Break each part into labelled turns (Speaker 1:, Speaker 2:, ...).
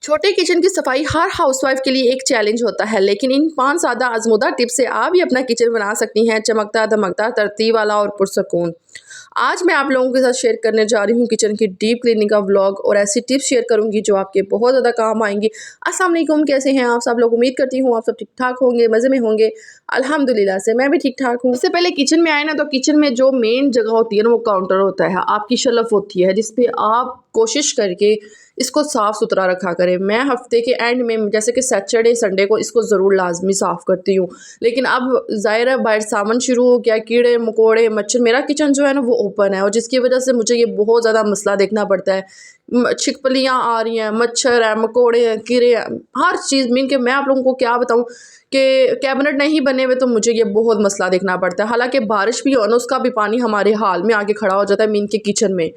Speaker 1: छोटे किचन की सफाई हर हाउसवाइफ के लिए एक चैलेंज होता है, लेकिन इन 5 सादा आजमूदा टिप्स से आप भी अपना किचन बना सकती हैं चमकता, धमकता, तरतीब वाला और पुरसकून। आज मैं आप लोगों के साथ शेयर करने जा रही हूँ किचन की डीप क्लीनिंग का व्लॉग और ऐसी टिप्स शेयर करूँगी जो आपके बहुत ज़्यादा काम आएंगी। अस्सलाम वालेकुम, कैसे हैं आप सब लोग? उम्मीद करती हूँ आप सब ठीक ठाक होंगे, मज़े में होंगे। अल्हम्दुलिल्लाह से मैं भी ठीक ठाक हूँ। इससे पहले किचन में आए ना, तो किचन में जो मेन जगह होती है ना, वो काउंटर होता है, आपकी शेल्फ होती है जिसपे आप कोशिश करके इसको साफ़ सुथरा रखा करें। मैं हफ्ते के एंड में जैसे कि सैटरडे संडे को इसको ज़रूर लाजमी साफ़ करती हूँ, लेकिन अब ज़ाहिर है बाहर सावन शुरू हो गया, कीड़े मकोड़े मच्छर, मेरा किचन जो है ना वो ओपन है और जिसकी वजह से मुझे ये बहुत ज़्यादा मसला देखना पड़ता है। छिपकलियाँ आ रही हैं, मच्छर है, मकोड़े हैं, कीड़े हैं, हर चीज़ मीन के मैं आप लोगों को क्या बताऊँ कि कैबिनेट नहीं बने हुए तो मुझे ये बहुत मसला देखना पड़ता है। हालांकि बारिश भी हो ना, उसका भी पानी हमारे हाल में आके खड़ा हो जाता है मीन के किचन में।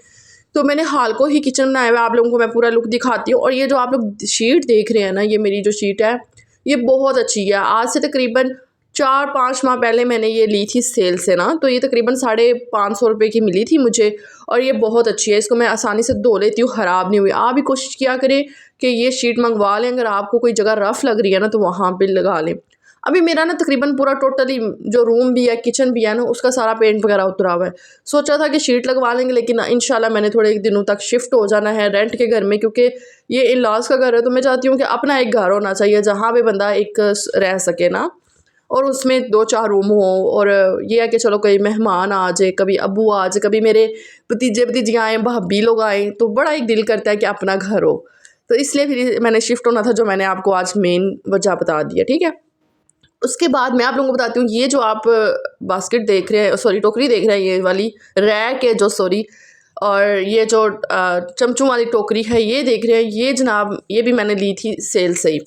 Speaker 1: तो मैंने हाल को ही किचन बनाया हुआ है, आप लोगों को मैं पूरा लुक दिखाती हूँ। और ये जो आप लोग शीट देख रहे हैं ना, ये मेरी जो शीट है ये बहुत अच्छी है। आज से तकरीबन 4-5 माह पहले मैंने ये ली थी सेल से ना, तो ये तकरीबन 550 रुपये की मिली थी मुझे और ये बहुत अच्छी है। इसको मैं आसानी से धो लेती हूँ, ख़राब नहीं हुई। आप भी कोशिश किया करें कि ये शीट मंगवा लें, अगर आपको कोई जगह रफ़ लग रही है ना तो वहाँ पर लगा लें। अभी मेरा ना तकरीबन पूरा टोटली जो रूम भी है, किचन भी है ना, उसका सारा पेंट वगैरह उतरा हुआ है। सोचा था कि शीट लगवा लेंगे, लेकिन इंशाल्लाह मैंने थोड़े दिनों तक शिफ्ट हो जाना है रेंट के घर में, क्योंकि ये इन लॉज का घर है। तो मैं चाहती हूँ कि अपना एक घर होना चाहिए जहाँ पे बंदा एक रह सके ना, और उसमें 2-4 रूम हो। और ये है कि चलो कोई मेहमान आ जाए, कभी अबू आ जाए, कभी मेरे भतीजे भतीजियाँ आएँ, भाभी लोग आएँ, तो बड़ा एक दिल करता है कि अपना घर हो। तो इसलिए फिर मैंने शिफ्ट होना था, जो मैंने आपको आज मेन वजह बता दी है, ठीक है। उसके बाद मैं आप लोगों को बताती हूँ, ये जो आप बास्केट देख रहे हैं, सॉरी टोकरी देख रहे हैं, ये वाली रैक है जो, सॉरी, और ये जो चमचों वाली टोकरी है ये देख रहे हैं, ये जनाब ये भी मैंने ली थी सेल से ही।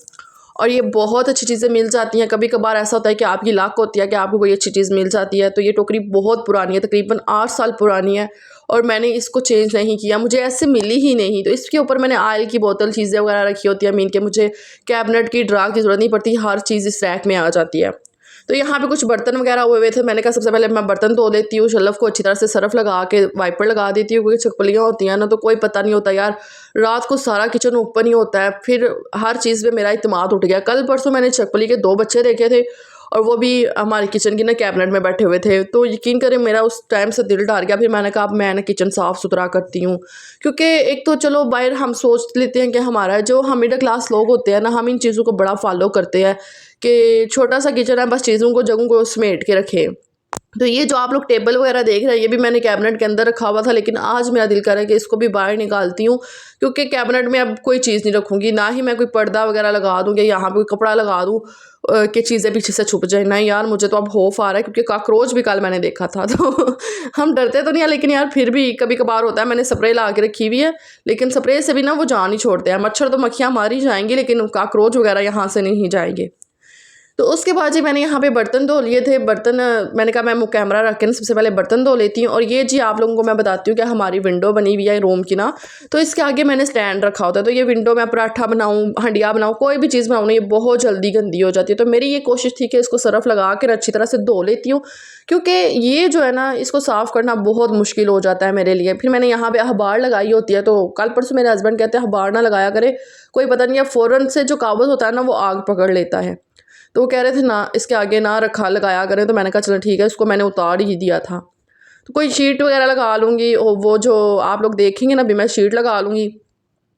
Speaker 1: और ये बहुत अच्छी चीज़ें मिल जाती हैं। कभी कभार ऐसा होता है कि आपकी लाक होती है कि आपको कोई अच्छी चीज़ मिल जाती है। तो ये टोकरी बहुत पुरानी है, तकरीबन 8 साल पुरानी है और मैंने इसको चेंज नहीं किया, मुझे ऐसे मिली ही नहीं। तो इसके ऊपर मैंने ऑयल की बोतल चीज़ें वगैरह रखी होती है, मीन के मुझे कैबिनेट की ड्रा की ज़रूरत नहीं पड़ती, हर चीज़ इस रैक में आ जाती है। तो यहाँ पे कुछ बर्तन वगैरह हुए थे, मैंने कहा सबसे पहले मैं बर्तन धो लेती हूँ, शेल्फ को अच्छी तरह से सरफ लगा के वाइपर लगा देती हूँ, क्योंकि छिपकलियाँ होती हैं ना, तो कोई पता नहीं होता यार, रात को सारा किचन ओपन ही होता है, फिर हर चीज़ पे मेरा इत्मीनाद उठ गया। कल परसों मैंने छिपकली के 2 बच्चे देखे थे और वो भी हमारे किचन की ना कैबिनेट में बैठे हुए थे। तो यकीन करें मेरा उस टाइम से दिल डर गया। फिर मैंने कहा अब मैं ना किचन साफ़ सुथरा करती हूँ, क्योंकि एक तो चलो बाहर हम सोच लेते हैं कि हमारा जो हम मिडिल क्लास लोग होते हैं ना, हम इन चीज़ों को बड़ा फॉलो करते हैं कि छोटा सा किचन है, बस चीज़ों को जगहों को समेट के रखें। तो ये जो आप लोग टेबल वगैरह देख रहे हैं, ये भी मैंने कैबिनेट के अंदर रखा हुआ था, लेकिन आज मेरा दिल कर रहा है कि इसको भी बाहर निकालती हूँ, क्योंकि कैबिनेट में अब कोई चीज़ नहीं रखूँगी, ना ही मैं कोई पर्दा वगैरह लगा दूँ या यहाँ पे कोई कपड़ा लगा दूँ कि चीज़ें पीछे से छुप जाए। नहीं यार, मुझे तो अब खौफ आ रहा है, क्योंकि कॉकरोच भी कल मैंने देखा था। तो हम डरते तो नहीं है, लेकिन यार फिर भी कभी कभार होता है। मैंने स्प्रे ला के रखी हुई है, लेकिन स्प्रे से भी ना वो जान ही छोड़ते हैं। मच्छर तो मक्खियाँ मारी जाएंगी, लेकिन कॉकरोच वगैरह यहाँ से नहीं जाएंगे। तो उसके बाद जी मैंने यहाँ पे बर्तन धो लिए थे। बर्तन मैंने कहा मैं कैमरा रख के ना सबसे पहले बर्तन धो लेती हूँ। और ये जी आप लोगों को मैं बताती हूँ कि हमारी विंडो बनी हुई है रूम की ना, तो इसके आगे मैंने स्टैंड रखा होता है। तो ये विंडो में पराठा बनाऊँ, हंडिया बनाऊँ, कोई भी चीज़ बनाऊँ ना, ये बहुत जल्दी गंदी हो जाती है। तो मेरी ये कोशिश थी कि इसको सरफ लगा कर अच्छी तरह से धो लेती हूँ, क्योंकि ये जो है ना, इसको साफ़ करना बहुत मुश्किल हो जाता है मेरे लिए। फिर मैंने यहाँ पे अखबार लगाई होती है, तो कल परसों मेरे हस्बैंड कहते हैं अखबार ना लगाया करे, कोई पता नहीं है फ़ौरन से जो कागज़ होता है ना वो आग पकड़ लेता है। तो वो कह रहे थे ना इसके आगे ना रखा लगाया करें, तो मैंने कहा चलो ठीक है, इसको मैंने उतार ही दिया था। तो कोई शीट वगैरह लगा लूँगी, और वो जो आप लोग देखेंगे ना, अभी मैं शीट लगा लूँगी।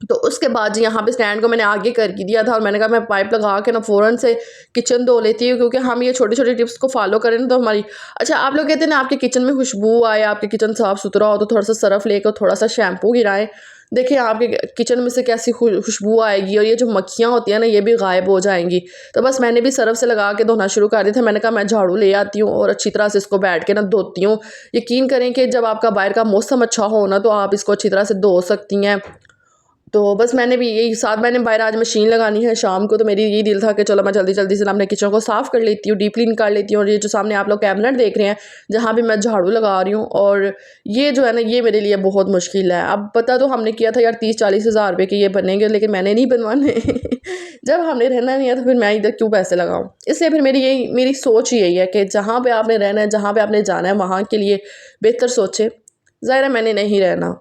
Speaker 1: तो उसके बाद जी यहाँ पे स्टैंड को मैंने आगे कर दिया था और मैंने कहा मैं पाइप लगा के ना फ़ौरन से किचन धो लेती हूँ, क्योंकि हम ये छोटी छोटी टिप्स को फॉलो करें ना तो हमारी। अच्छा, आप लोग कहते हैं ना आपके किचन में खुशबू आए, आपके किचन साफ़ सुथरा हो, तो थोड़ा सा सरफ लेकर थोड़ा सा शैम्पू गिराएं, देखिए आपके किचन में से कैसी खुशबू आएगी, और ये जो मक्खियाँ होती हैं ना ये भी गायब हो जाएंगी। तो बस मैंने भी सरफ से लगा के धोना शुरू कर दिया था। मैंने कहा मैं झाड़ू ले आती हूँ और अच्छी तरह से इसको बैठ के ना धोती हूँ। यकीन करें कि जब आपका बाहर का मौसम अच्छा हो ना, तो आप इसको अच्छी तरह से धो सकती हैं। तो बस मैंने भी यही साथ, मैंने बाहर आज मशीन लगानी है शाम को, तो मेरी यही दिल था कि चलो मैं जल्दी जल्दी से अपने किचन को साफ़ कर लेती हूँ, डीप क्लीन कर लेती हूँ। और ये जो सामने आप लोग कैबिनेट देख रहे हैं जहाँ भी मैं झाड़ू लगा रही हूँ, और ये जो है ना ये मेरे लिए बहुत मुश्किल है। अब पता तो हमने किया था यार 30-40 हज़ार रुपये के ये बनेंगे, लेकिन मैंने नहीं बनवाने। जब हमने रहना नहीं है तो फिर मैं इधर क्यों पैसे लगाऊँ। इसलिए फिर मेरी सोच यही है कि जहाँ पर आपने रहना है, जहाँ पर आपने जाना है, वहाँ के लिए बेहतर सोचें। ज़ाहिर है मैंने नहीं रहना,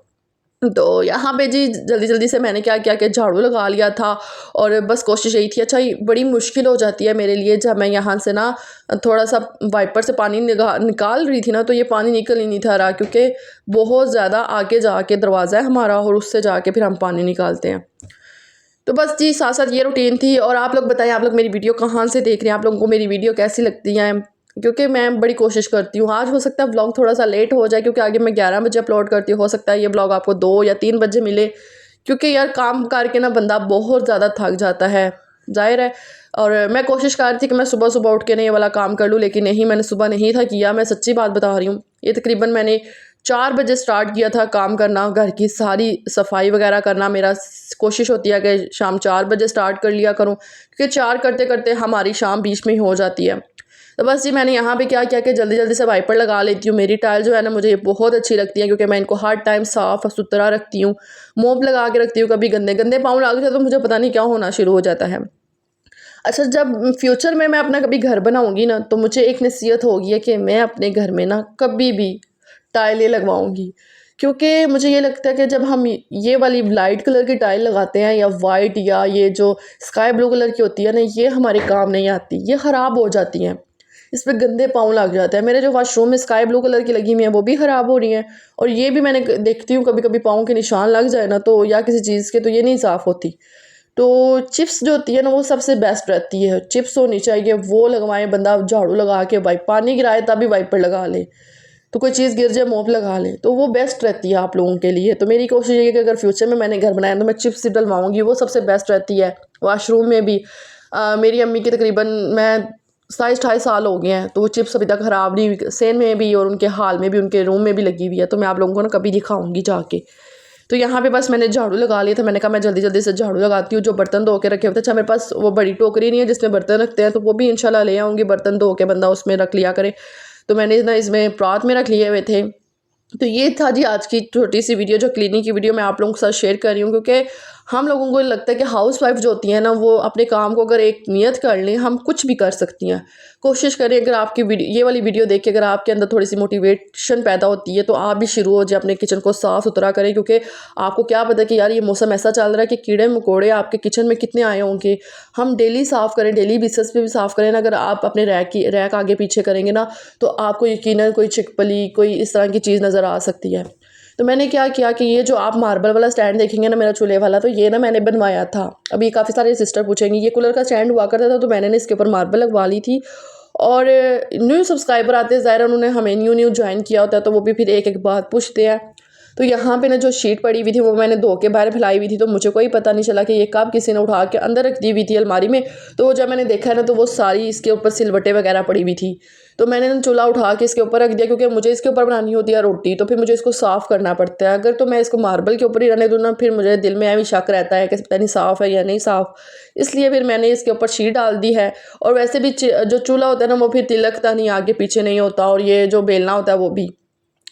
Speaker 1: तो यहाँ पे जी जल्दी जल्दी से मैंने क्या किया कि झाड़ू लगा लिया था। और बस कोशिश यही थी, अच्छा बड़ी मुश्किल हो जाती है मेरे लिए जब मैं यहाँ से ना थोड़ा सा वाइपर से पानी निकाल रही थी ना, तो ये पानी निकल ही नहीं था रहा, क्योंकि बहुत ज़्यादा आगे जाके दरवाज़ा है हमारा और उससे जाके फिर हम पानी निकालते हैं। तो बस जी साथ साथ ये रूटीन थी। और आप लोग बताएं, आप लोग मेरी वीडियो कहाँ से देख रहे हैं, आप लोगों को मेरी वीडियो कैसी लगती है, क्योंकि मैं बड़ी कोशिश करती हूँ। आज हो सकता है व्लॉग थोड़ा सा लेट हो जाए, क्योंकि आगे मैं 11 बजे अपलोड करती हूँ, हो सकता है ये व्लॉग आपको 2 या 3 बजे मिले, क्योंकि यार काम करके ना बंदा बहुत ज़्यादा थक जाता है, जाहिर है। और मैं कोशिश कर रही थी कि मैं सुबह सुबह उठ के नहीं ये वाला काम कर लूँ, लेकिन नहीं, मैंने सुबह नहीं था किया, मैं सच्ची बात बता रही हूँ। ये तकरीबन मैंने 4 बजे स्टार्ट किया था काम करना, घर की सारी सफाई वगैरह करना। मेरा कोशिश होती है कि शाम 4 बजे स्टार्ट कर लिया करूँ, क्योंकि 4 करते करते हमारी शाम बीच में ही हो जाती है। तो बस जी मैंने यहाँ पे क्या किया कि जल्दी जल्दी से वाइपर लगा लेती हूँ। मेरी टाइल जो है ना, मुझे ये बहुत अच्छी लगती है, क्योंकि मैं इनको हर टाइम साफ़ सुथरा रखती हूँ, मोप लगा के रखती हूँ। कभी गंदे गंदे पाँव लग जाए तो मुझे पता नहीं क्या होना शुरू हो जाता है। अच्छा, जब फ्यूचर में मैं अपना कभी घर बनाऊंगी ना, तो मुझे एक नसीहत होगी है कि मैं अपने घर में ना कभी भी टाइलें लगवाऊंगी, क्योंकि मुझे ये लगता है कि जब हम ये वाली लाइट कलर की टाइल लगाते हैं, या वाइट, या ये जो स्काई ब्लू कलर की होती है ना, ये हमारे काम नहीं आती, ये ख़राब हो जाती हैं, इस पर गंदे पाँव लग जाते हैं। मेरे जो वाशरूम में स्काई ब्लू कलर की लगी हुई हैं वो भी ख़राब हो रही हैं, और ये भी मैंने देखती हूँ कभी कभी पाँव के निशान लग जाए ना, तो या किसी चीज़ के, तो ये नहीं साफ़ होती। तो चिप्स जो होती है ना, वो सबसे बेस्ट रहती है, चिप्स होनी चाहिए, वो लगवाए बंदा, झाड़ू लगा के वाइप पानी गिराए तभी वाइपर लगा ले, तो कोई चीज़ गिर जाए मोप लगा ले, तो वो बेस्ट रहती है आप लोगों के लिए। तो मेरी कोशिश ये है कि अगर फ्यूचर में मैंने घर बनाया तो मैं चिप्स ही डलवाऊँगी, वो सबसे बेस्ट रहती है। वॉशरूम में भी मेरी अम्मी की तकरीबन मैं 27-28 साल हो गए हैं, तो वो चिप्स अभी तक ख़राब नहीं हुई, सेन में भी और उनके हाल में भी, उनके रूम में भी लगी हुई है, तो मैं आप लोगों को ना कभी दिखाऊंगी जाके। तो यहाँ पे बस मैंने झाड़ू लगा लिया था। मैंने कहा मैं जल्दी जल्दी से झाड़ू लगाती हूँ। जो बर्तन धो के रखे होते हैं, अच्छा मेरे पास वो बड़ी टोकरी नहीं है जिसमें बर्तन रखते हैं, तो वो भी इंशाल्लाह ले आऊँगी, बर्तन धो के बंदा उसमें रख लिया करे। तो मैंने ना इसमें परात में रख लिए हुए थे। तो ये था जी आज की छोटी सी वीडियो, जो क्लीनिंग की वीडियो मैं आप लोगों के साथ शेयर कर रही हूँ, क्योंकि हम लोगों को लगता है कि हाउस वाइफ जो होती है ना, वो अपने काम को अगर एक नियत कर लें, हम कुछ भी कर सकती हैं। कोशिश करें, अगर आपकी वीडियो, ये वाली वीडियो देख के अगर आपके अंदर थोड़ी सी मोटिवेशन पैदा होती है, तो आप भी शुरू हो जाए अपने किचन को साफ़ सुथरा करें, क्योंकि आपको क्या पता कि यार ये मौसम ऐसा चल रहा है कि कीड़े मकोड़े आपके किचन में कितने आए होंगे। हम डेली साफ़ करें, डेली बेसिस पे भी साफ़ करें ना। अगर आप अपने रैक आगे पीछे करेंगे ना, तो आपको यकीनन कोई छिपकली, कोई इस तरह की चीज़ नज़र आ सकती है। तो मैंने क्या किया कि ये जो आप मार्बल वाला स्टैंड देखेंगे ना मेरा चूल्हे वाला, तो ये ना मैंने बनवाया था। अभी काफ़ी सारे सिस्टर पूछेंगी, ये कूलर का स्टैंड हुआ करता था, तो मैंने ना इसके ऊपर मार्बल लगवा ली थी। और न्यू सब्सक्राइबर आते हैं, ज़ाहिर उन्होंने हमें न्यू ज्वाइन किया होता है, तो वो भी फिर एक एक बात पूछते हैं। तो यहाँ पे ना जो शीट पड़ी हुई थी वो मैंने धो के बाहर फैलाई हुई थी, तो मुझे कोई पता नहीं चला कि ये कब किसी ने उठा के अंदर रख दी हुई थी अलमारी में। तो वो जब मैंने देखा ना, तो वो सारी इसके ऊपर सिलवटें वगैरह पड़ी हुई थी। तो मैंने ना चूल्हा उठा के इसके ऊपर रख दिया, क्योंकि मुझे इसके ऊपर बनानी होती है रोटी, तो फिर मुझे इसको साफ़ करना पड़ता है। अगर तो मैं इसको मार्बल के ऊपर ही रहने दूँ ना, फिर मुझे दिल में भी शक रहता है कि पता नहीं साफ़ है या नहीं साफ़, इसलिए फिर मैंने इसके ऊपर शीट डाल दी है। और वैसे भी जो चूल्हा होता है ना, वो फिर तिलकता नहीं, आगे पीछे नहीं होता, और ये जो बेलना होता है वो भी,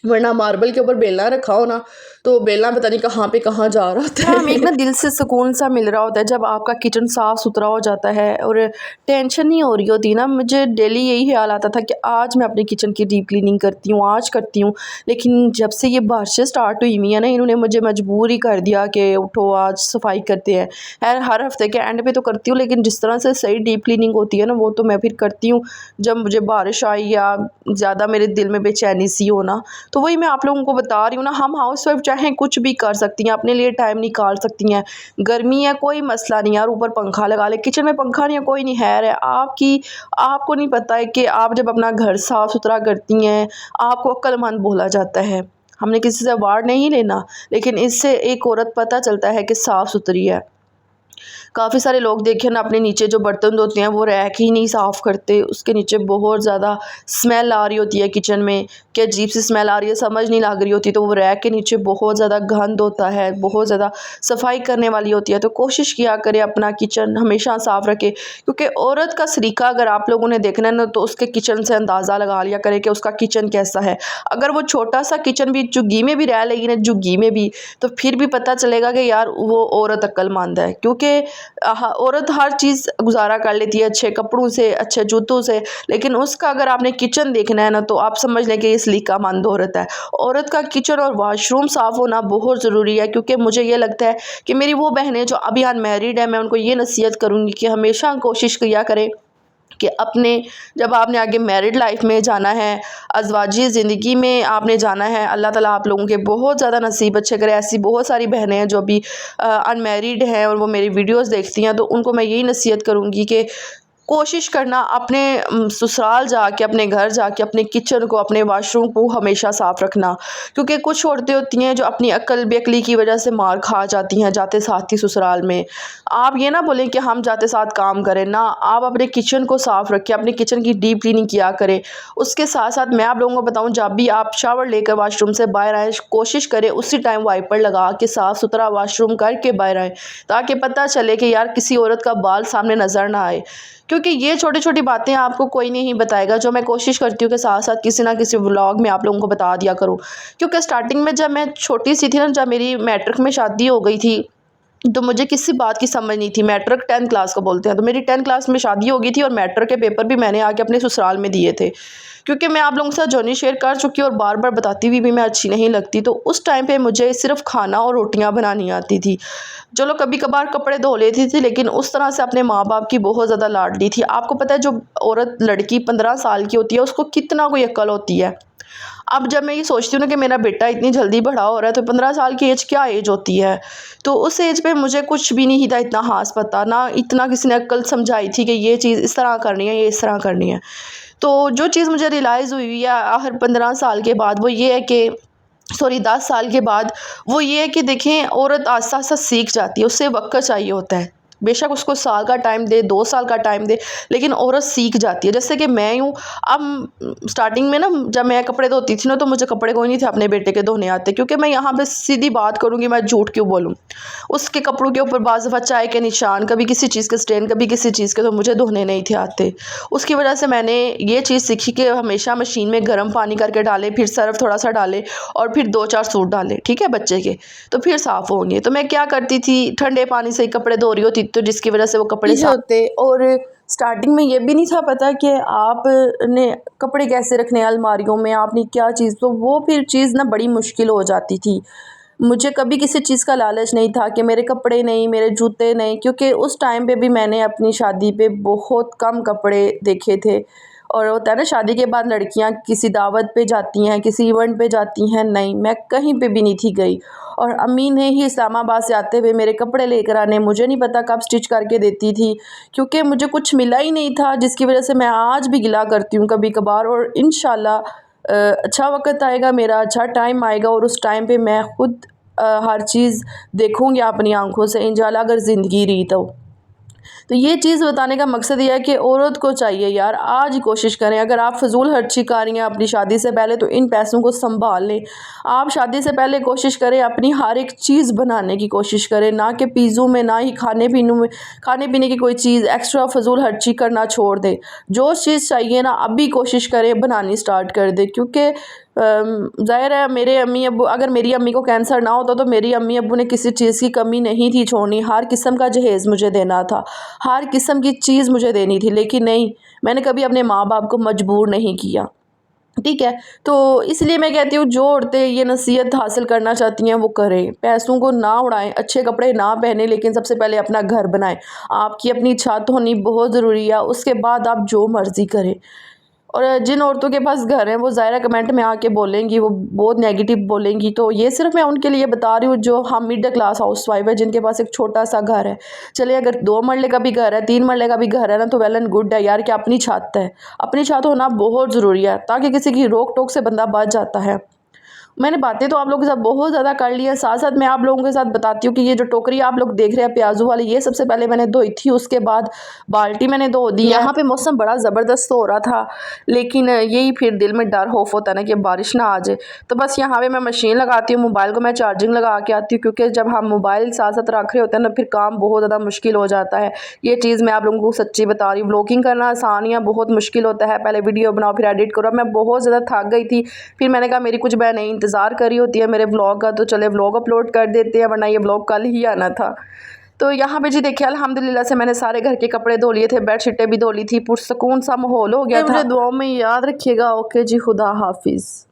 Speaker 1: वरना मार्बल के ऊपर बेलना रखा हो ना, तो बेलना पता नहीं कहाँ पे कहाँ जा रहा होता है।
Speaker 2: हमें एक ना दिल से सुकून सा मिल रहा होता है जब आपका किचन साफ़ सुथरा हो जाता है और टेंशन नहीं हो रही होती ना। मुझे डेली यही ख्याल आता था कि आज मैं अपने किचन की डीप क्लीनिंग करती हूँ, आज करती हूँ। लेकिन जब से ये बारिशें स्टार्ट हुई हुई हैं ना, इन्होंने मुझे मजबूर ही कर दिया कि उठो आज सफाई करते हैं। हर हफ्ते के एंड पे तो करती हूँ, लेकिन जिस तरह से सही डीप क्लीनिंग होती है ना, वो तो मैं फिर करती हूँ जब मुझे बारिश आई या ज़्यादा मेरे दिल में बेचैनी सी हो ना। तो वही मैं आप लोगों को बता रही हूँ ना, हम हाउस वाइफ चाहें कुछ भी कर सकती हैं, अपने लिए टाइम निकाल सकती हैं। गर्मी है कोई मसला नहीं यार, ऊपर पंखा लगा ले, किचन में पंखा नहीं है कोई नहीं, है आपको नहीं पता है कि आप जब अपना घर साफ़ सुथरा करती हैं आपको अक्लमंद बोला जाता है। हमने किसी से अवार्ड नहीं लेना, लेकिन इससे एक औरत पता चलता है कि साफ़ सुथरी है। काफ़ी सारे लोग देखे ना, अपने नीचे जो बर्तन धोते हैं वो रैक ही नहीं साफ़ करते, उसके नीचे बहुत ज़्यादा स्मेल आ रही होती है किचन में, कि अजीब सी स्मेल आ रही है, समझ नहीं लग रही होती, तो वो रैक के नीचे बहुत ज़्यादा गंद होता है, बहुत ज़्यादा सफाई करने वाली होती है। तो कोशिश किया करें अपना किचन हमेशा साफ़ रखें, क्योंकि औरत का सलीका अगर आप लोगों ने देखना है ना, तो उसके किचन से अंदाज़ा लगा लिया करें कि उसका किचन कैसा है। अगर वो छोटा सा किचन भी झुग्गी में भी रह लेगी ना, झुग्गी में भी, तो फिर भी पता चलेगा कि यार वो औरत अक्लमंद है। क्योंकि औरत हर चीज़ गुजारा कर लेती है, अच्छे कपड़ों से, अच्छे जूतों से, लेकिन उसका अगर आपने किचन देखना है ना तो आप समझ लें कि ये सलीकामंद औरत है। औरत का किचन और वॉशरूम साफ़ होना बहुत ज़रूरी है, क्योंकि मुझे ये लगता है कि मेरी वो बहनें जो अभी अनमैरिड है, मैं उनको ये नसीहत करूँगी कि हमेशा कोशिश किया करें कि अपने जब आपने आगे मैरिड लाइफ में जाना है, अज़वाजी ज़िंदगी में आपने जाना है, अल्लाह ताला आप लोगों के बहुत ज़्यादा नसीब अच्छे करे। ऐसी बहुत सारी बहनें हैं जो अभी अनमैरिड हैं और वो मेरी वीडियोस देखती हैं, तो उनको मैं यही नसीहत करूँगी कि कोशिश करना अपने ससुराल जाके, अपने घर जाके अपने किचन को, अपने वाशरूम को हमेशा साफ़ रखना, क्योंकि कुछ औरतें होती हैं जो अपनी अक्ल बेअक्ली की वजह से मार खा जाती हैं जाते साथ ही ससुराल में। आप ये ना बोलें कि हम जाते साथ काम करें ना, आप अपने किचन को साफ़ रखें, अपने किचन की डीप क्लीनिंग किया करें। उसके साथ साथ मैं आप लोगों को बताऊँ, जब भी आप शावर लेकर वाशरूम से बाहर आएँ, कोशिश करें उसी टाइम वाइपर लगा के साफ़ सुथरा वाशरूम करके बाहर आएँ, ताकि पता चले कि यार किसी औरत का बाल सामने नज़र ना आए। क्योंकि ये छोटी छोटी बातें आपको कोई नहीं बताएगा, जो मैं कोशिश करती हूँ कि साथ साथ किसी ना किसी व्लॉग में आप लोगों को बता दिया करूँ। क्योंकि स्टार्टिंग में जब मैं छोटी सी थी ना, जब मेरी मैट्रिक में शादी हो गई थी, तो मुझे किसी बात की समझ नहीं थी। मैट्रिक 10th क्लास को बोलते हैं, तो मेरी 10th क्लास में शादी हो गई थी और मैट्रिक के पेपर भी मैंने आके अपने ससुराल में दिए थे। क्योंकि मैं आप लोगों के साथ जर्नी शेयर कर चुकी हूँ और बार बार बताती हुई भी मैं अच्छी नहीं लगती, तो उस टाइम पे मुझे सिर्फ खाना और रोटियां बनानी आती थी। चलो कभी कभार कपड़े धो लेती थी, लेकिन उस तरह से अपने माँ बाप की बहुत ज़्यादा लाडली थी। आपको पता है, जो औरत लड़की 15 साल की होती है उसको कितना कोई अक्ल होती है। अब जब मैं ये सोचती हूँ ना कि मेरा बेटा इतनी जल्दी बड़ा हो रहा है, तो 15 साल की एज क्या एज होती है। तो उस एज पे मुझे कुछ भी नहीं था इतना खास पता, ना इतना किसी ने अक्ल समझाई थी कि ये चीज़ इस तरह करनी है, ये इस तरह करनी है। तो जो चीज़ मुझे रियलाइज़ हुई है हर 15 साल के बाद, वो ये है कि 10 साल के बाद, वो ये है कि देखें, औरत आस्ता आस्ता सीख जाती है, उससे वक्त चाहिए होता है। बेशक उसको साल का टाइम दे, 2 साल का टाइम दे, लेकिन औरत सीख जाती है। जैसे कि मैं हूँ, अब स्टार्टिंग में ना जब मैं कपड़े धोती थी ना, तो मुझे कपड़े कोई नहीं थे अपने बेटे के धोने आते, क्योंकि मैं यहाँ पे सीधी बात करूँगी, मैं झूठ क्यों बोलूँ। उसके कपड़ों के ऊपर बाज़ दफ़ा चाय के निशान, कभी किसी चीज़ के स्टेन, कभी किसी चीज़ के, तो मुझे धोने नहीं थे आते। उसकी वजह से मैंने ये चीज़ सीखी कि हमेशा मशीन में गर्म पानी करके डालें, फिर सर्फ थोड़ा सा डालें और फिर 2-4 सूट डालें, ठीक है, बच्चे के, तो फिर साफ़ होंगे। तो मैं क्या करती थी, ठंडे पानी से ही कपड़े धो रही होती, तो जिसकी वजह से वो कपड़े साफ होते। और स्टार्टिंग में ये भी नहीं था पता कि आपने कपड़े कैसे रखने हैं अलमारियों में, आपने क्या चीज़, तो वो फिर चीज़ ना बड़ी मुश्किल हो जाती थी। मुझे कभी किसी चीज़ का लालच नहीं था कि मेरे कपड़े नहीं, मेरे जूते नहीं, क्योंकि उस टाइम पे भी मैंने अपनी शादी पे बहुत कम कपड़े देखे थे। और होता है ना, शादी के बाद लड़कियां किसी दावत पे जाती हैं, किसी इवेंट पे जाती हैं, नहीं, मैं कहीं पे भी नहीं थी गई। और अम्मी ने ही इस्लामाबाद से आते हुए मेरे कपड़े लेकर आने, मुझे नहीं पता कब स्टिच करके देती थी, क्योंकि मुझे कुछ मिला ही नहीं था, जिसकी वजह से मैं आज भी गिला करती हूँ कभी कभार। और इंशाल्लाह अच्छा वक्त आएगा, मेरा अच्छा टाइम आएगा, और उस टाइम पे मैं खुद हर चीज़ देखूँगी अपनी आंखों से, इंशाल्लाह, अगर ज़िंदगी रही तो ये चीज़ बताने का मकसद ये है कि औरत को चाहिए यार, आज ही कोशिश करें। अगर आप फजूल खर्ची कर रही हैं अपनी शादी से पहले, तो इन पैसों को संभाल लें। आप शादी से पहले कोशिश करें अपनी हर एक चीज़ बनाने की कोशिश करें, ना कि पीज़ों में, ना ही खाने पीने की कोई चीज़ एक्स्ट्रा फजूल खर्ची करना छोड़ दें। जो चीज़ चाहिए ना, अभी कोशिश करें बनानी स्टार्ट कर दें, क्योंकि ज़ाहिर है, मेरे अम्मी अब्बू, अगर मेरी अम्मी को कैंसर ना होता तो मेरी अम्मी अब्बू ने किसी चीज़ की कमी नहीं थी छोड़नी। हर किस्म का जहेज़ मुझे देना था, हर किस्म की चीज़ मुझे देनी थी, लेकिन नहीं, मैंने कभी अपने माँ बाप को मजबूर नहीं किया, ठीक है। तो इसलिए मैं कहती हूँ, जो औरतें ये नसीहत हासिल करना चाहती हैं वो करें, पैसों को ना उड़ाएं, अच्छे कपड़े ना पहने, लेकिन सबसे पहले अपना घर बनाएं। आपकी अपनी छत होनी बहुत ज़रूरी है, उसके बाद आप जो मर्ज़ी करें। और जिन औरतों के पास घर हैं वो ज़ाहिर कमेंट में आके बोलेंगी, वो बहुत नेगेटिव बोलेंगी, तो ये सिर्फ मैं उनके लिए बता रही हूँ जो हम मिडिल क्लास हाउस वाइफ है, जिनके पास एक छोटा सा घर है। चले, अगर 2 मरले का भी घर है, 3 मरले का भी घर है ना, तो वेल एंड गुड है यार कि अपनी छत है। अपनी छत होना बहुत ज़रूरी है, ताकि किसी की रोक टोक से बंदा बच जाता है। मैंने बातें तो आप लोगों के साथ बहुत ज़्यादा कर ली है, साथ साथ मैं आप लोगों के साथ बताती हूँ कि ये जो टोकरी आप लोग देख रहे हैं प्याजू वाली, ये सबसे पहले मैंने धोई थी, उसके बाद बाल्टी मैंने धो दी है। यहाँ पे मौसम बड़ा ज़बरदस्त हो रहा था, लेकिन यही फिर दिल में डर खौफ होता है ना कि बारिश ना आ जाए, तो बस यहाँ पे मैं मशीन लगाती हूँ, मोबाइल को मैं चार्जिंग लगा के आती हूँ, क्योंकि जब हम मोबाइल साथ साथ रख रहे होते हैं ना, फिर काम बहुत ज़्यादा मुश्किल हो जाता है। ये चीज़ मैं आप लोगों को सच्ची बता रही हूँ, व्लॉगिंग करना आसान या बहुत मुश्किल होता है। पहले वीडियो बनाओ, फिर एडिट करो। मैं बहुत ज़्यादा थक गई थी, फिर मैंने कहा मेरी कुछ बहनें इंतज़ार कर रही होती है मेरे व्लॉग का, तो चले व्लॉग अपलोड कर देते हैं, वरना ये व्लॉग कल ही आना था। तो यहाँ पे जी देखिए अल्हम्दुलिल्लाह से मैंने सारे घर के कपड़े धो लिए थे, बेडशीटें भी धो ली थी, पुरसकून सा माहौल हो गया था। मुझे दुआओं में याद रखिएगा। ओके जी, खुदा हाफिज़।